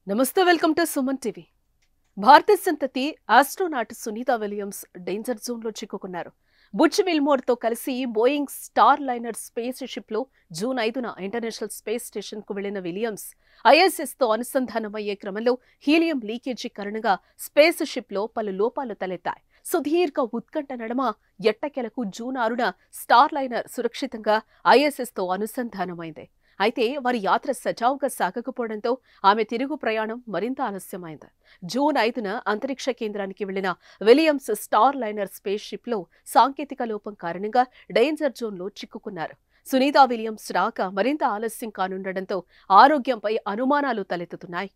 నమస్తే welcome to Suman TV. భారతీయ సంతతి astronaut Sunitha Williams danger జోన్లో చిక్కుకున్నారు. బుచ్ విల్మోర్తో కలిసి బోయింగ్ స్టార్ లైనర్ స్పేస్ షిప్లో జూన్ 5న ఇంటర్నేషనల్ స్పేస్ స్టేషన్కు వెళ్లిన విలియమ్స్ ఐఎస్ఎస్తో అనుసంధానమయ్యే క్రమంలో హీలియం లీకేజీ కారణంగా స్పేస్ షిప్లో పలు లోపాలు తలెత్తాయి. సుదీర్ఘ ఉత్కంఠ నడమ ఎట్టకేలకు జూన్ 6న స్టార్ లైనర్ సురక్షితంగా ఐఎస్ఎస్తో అనుసంధానమైంది. అయితే వారి యాత్ర సజావుగా సాగకపోవడంతో ఆమె తిరుగు ప్రయాణం మరింత ఆలస్యమైంది. జూన్ 5న అంతరిక్ష కేంద్రానికి వెళ్లిన విలియమ్స్ స్టార్ లైనర్ స్పేస్ షిప్లో సాంకేతిక లోపం కారణంగా డేంజర్ జోన్లో చిక్కుకున్నారు. సునీత విలియమ్స్ రాక మరింత ఆలస్యం కానుండటంతో ఆరోగ్యంపై అనుమానాలు తలెత్తుతున్నాయి.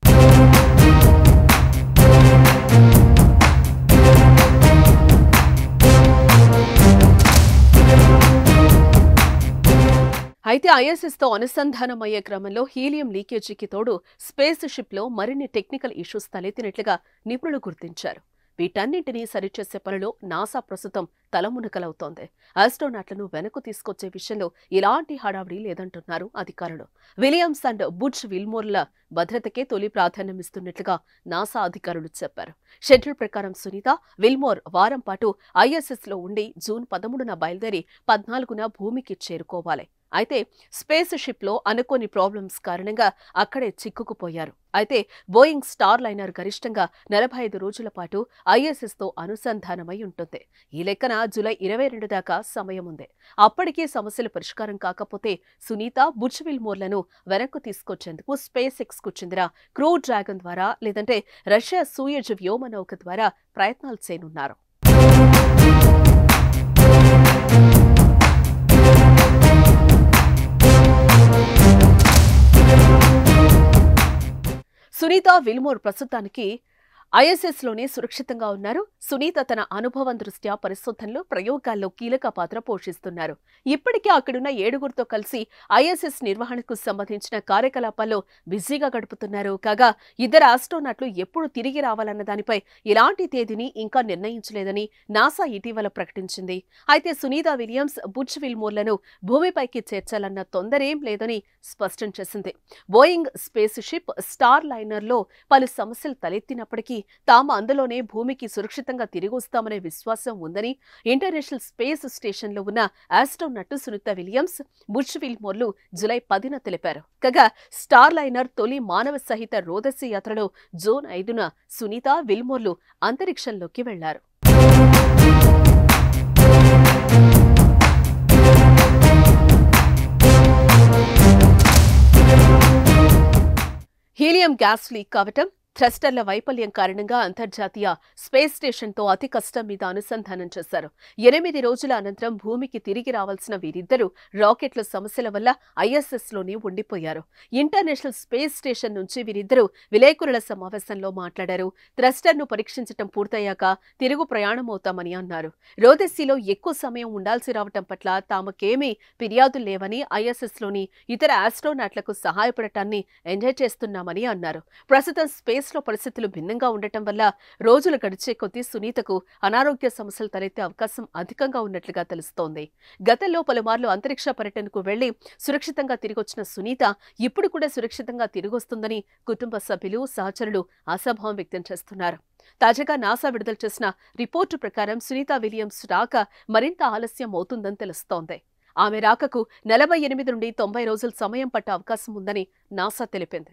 అయితే ఐఎస్ఎస్తో అనుసంధానమయ్యే క్రమంలో హీలియం లీకేజీకి తోడు స్పేస్ షిప్లో మరిన్ని టెక్నికల్ ఇష్యూస్ తలెత్తినట్లుగా నిపుణులు గుర్తించారు. వీటన్నింటినీ సరిచేసే పనిలో నాసా ప్రస్తుతం తలమునకలవుతోంది. ఆస్ట్రోనాట్లను వెనక్కు తీసుకొచ్చే విషయంలో ఇలాంటి హడావిడి లేదంటున్నారు అధికారులు. విలియమ్స్ అండ్ బుచ్ విల్మోర్ల భద్రతకే తొలి ప్రాధాన్యమిస్తున్నట్లుగా నాసా అధికారులు చెప్పారు. షెడ్యూల్ ప్రకారం సునీత విల్మోర్ వారం పాటు ఐఎస్ఎస్లో ఉండి జూన్ 13న బయలుదేరి 14న భూమికి చేరుకోవాలి. అయితే స్పేస్ షిప్లో అనుకోని ప్రాబ్లమ్స్ కారణంగా అక్కడే చిక్కుకుపోయారు. అయితే బోయింగ్ స్టార్ లైనర్ గరిష్టంగా 45 రోజుల పాటు ఐఎస్ఎస్తో అనుసంధానమై ఉంటుంది. ఈ లెక్కన జూలై 22 దాకా సమయం ఉంది. అప్పటికే సమస్యలు పరిష్కారం కాకపోతే సునీత బుచ్ విల్మోర్లను వెనక్కు తీసుకొచ్చేందుకు స్పేస్ ఎక్స్కు చెందిన క్రూ డ్రాగన్ ద్వారా లేదంటే రష్యా సూయజ్ వ్యోమనౌక ద్వారా ప్రయత్నాలు చేయనున్నారు. సునీత విల్మోర్ ప్రస్తుతానికి ఐఎస్ఎస్లోనే సురక్షితంగా ఉన్నారు. సునీత తన అనుభవం దృష్ట్యా పరిశోధనలు ప్రయోగాల్లో కీలక పాత్ర పోషిస్తున్నారు. ఇప్పటికే అక్కడున్న 7గురితో కలిసి ఐఎస్ఎస్ నిర్వహణకు సంబంధించిన కార్యకలాపాల్లో బిజీగా గడుపుతున్నారు. కాగా ఇద్దరు ఆస్ట్రోనాట్లు ఎప్పుడు తిరిగి రావాలన్న దానిపై ఇలాంటి తేదీని ఇంకా నిర్ణయించలేదని నాసా ఇటీవల ప్రకటించింది. అయితే సునీత విలియమ్స్ బుచ్ విల్మోర్లను భూమిపైకి చేర్చాలన్న తొందరేం లేదని స్పష్టం చేసింది. బోయింగ్ స్పేస్ షిప్ స్టార్ లైనర్లో పలు సమస్యలు తలెత్తినప్పటికీ తాము అందులోనే భూమికి సురక్షితంగా తిరిగొస్తామనే విశ్వాసం ఉందని ఇంటర్నేషనల్ స్పేస్ స్టేషన్లో ఉన్న ఆస్ట్రోనట్ సునీత విలియమ్స్ బుచ్ విల్మోర్లు జూలై 10న తెలిపారు. కాగా స్టార్ లైనర్ తొలి మానవ సహిత రోదసి యాత్రలో జూన్ 5న సునీత విల్మోర్లు అంతరిక్షంలోకి వెళ్లారు. హీలియం గ్యాస్ లీక్ కావటం, థ్రస్టర్ల వైఫల్యం కారణంగా అంతర్జాతీయ స్పేస్ స్టేషన్తో అతి కష్టం మీద అనుసంధానం చేశారు. 8 రోజుల అనంతరం భూమికి తిరిగి రావాల్సిన వీరిద్దరూ రాకెట్ల సమస్యల వల్ల ఐఎస్ఎస్లోనే ఉండిపోయారు. ఇంటర్నేషనల్ స్పేస్ స్టేషన్ నుంచి వీరిద్దరూ విలేకరుల సమావేశంలో మాట్లాడారు. థ్రస్టర్ను పరీక్షించడం పూర్తయ్యాక తిరుగు ప్రయాణమవుతామని అన్నారు. రోదెస్సీలో ఎక్కువ సమయం ఉండాల్సి రావటం పట్ల తామకేమీ ఫిర్యాదులు లేవని, ఐఎస్ఎస్లోని ఇతర ఆస్ట్రోనాట్లకు సహాయపడటాన్ని ఎంజాయ్ చేస్తున్నామని అన్నారు. ప్రస్తుతం స్పేస్లో పరిస్థితులు భిన్నంగా ఉండటం వల్ల రోజులు గడిచే కొద్దీ సునీతకు అనారోగ్య సమస్యలు తలెత్తే అవకాశం అధికంగా ఉన్నట్లుగా తెలుస్తోంది. గతంలో పలుమార్లు అంతరిక్ష పర్యటనకు వెళ్లి సురక్షితంగా తిరిగొచ్చిన సునీత ఇప్పుడు కూడా సురక్షితంగా తిరిగొస్తుందని కుటుంబ సభ్యులు, సహచరులు ఆశాభావం వ్యక్తం చేస్తున్నారు. తాజాగా నాసా విడుదల చేసిన రిపోర్టు ప్రకారం సునీత విలియమ్స్ రాక మరింత ఆలస్యం అవుతుందని తెలుస్తోంది. ఆమె రాకకు 48 నుండి 90 రోజుల సమయం పట్టే అవకాశం ఉందని నాసా తెలిపింది.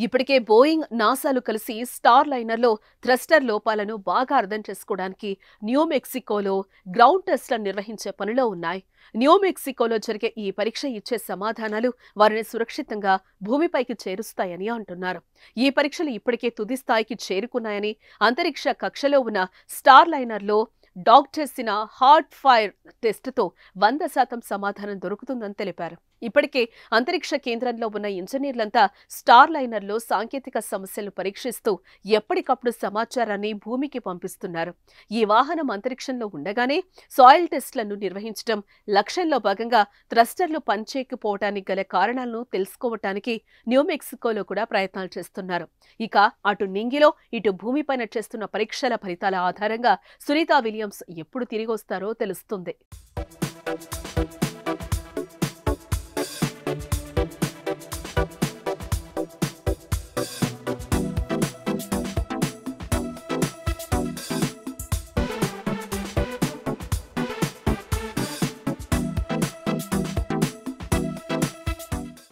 ఇప్పటికే బోయింగ్, నాసాలు కలిసి స్టార్ లైనర్లో థ్రస్టర్ లోపాలను బాగా అర్థం చేసుకోవడానికి న్యూ మెక్సికోలో గ్రౌండ్ టెస్ట్లను నిర్వహించే పనిలో ఉన్నాయి. న్యూ మెక్సికోలో జరిగే ఈ పరీక్ష ఇచ్చే సమాధానాలు వారిని సురక్షితంగా భూమిపైకి చేరుస్తాయని అంటున్నారు. ఈ పరీక్షలు ఇప్పటికే తుది స్థాయికి చేరుకున్నాయని, అంతరిక్ష కక్షలో ఉన్న స్టార్ లైనర్లో డాగ్ చేసిన హాట్ ఫైర్ టెస్టుతో 100% సమాధానం దొరుకుతుందని తెలిపారు. ఇప్పటికే అంతరిక్ష కేంద్రంలో ఉన్న ఇంజనీర్లంతా స్టార్ లైనర్లో సాంకేతిక సమస్యలు పరీక్షిస్తూ ఎప్పటికప్పుడు సమాచారాన్ని భూమికి పంపిస్తున్నారు. ఈ వాహనం అంతరిక్షంలో ఉండగానే సాయిల్ టెస్ట్లను నిర్వహించడం, లక్ష్యంలో భాగంగా థ్రస్టర్లు పనిచేయకపోవటానికి గల కారణాలను తెలుసుకోవటానికి న్యూ మెక్సికోలో కూడా ప్రయత్నాలు చేస్తున్నారు. ఇక అటు నింగిలో ఇటు భూమిపైన చేస్తున్న పరీక్షల ఫలితాల ఆధారంగా సునీతా విలియమ్స్ ఎప్పుడు తిరిగొస్తారో తెలుస్తుంది.